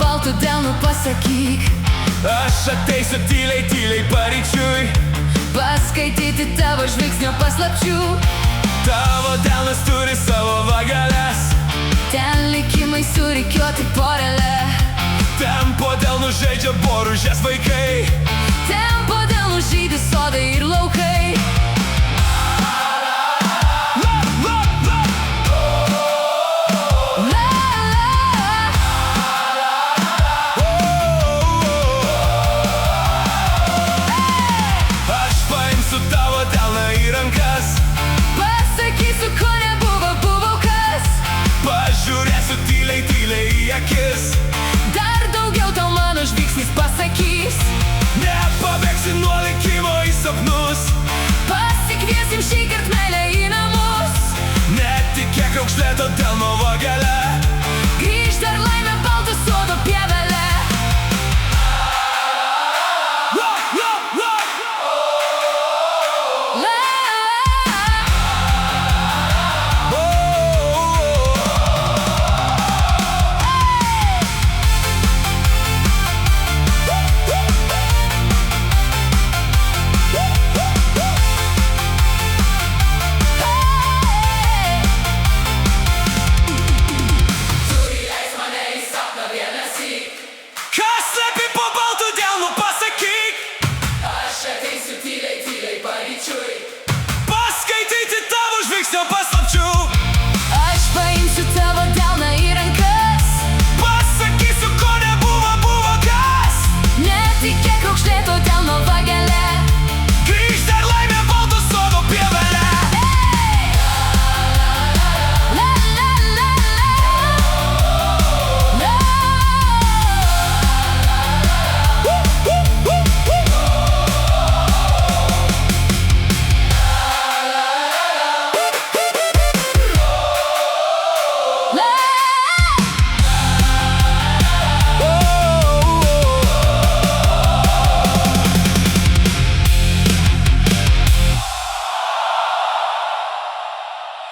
baltų delnų pasakyk. Aš ateisiu tyliai, tyliai paryčiui, paskaityti tavo žvilgsnio paslapčių. Tavo delnas turi savo vageles, ten likimai surikiuoti porelę. ten po delnų žaidžia boružės vaikai, ten po delnų žydi sodai ir laukai. Aš paimsiu tavo delną į rankas, pasakysiu, ko nebuvo, buvau kas. pažiūrėsiu tyliai, tyliai į akis, Dar daugiau tau mano žvilgsnis pasakys. nepabėgsi nuo likimo į sapnus, Pasikviesim šįkart meilę į namus. netikėk raukšlėto delno vagelę.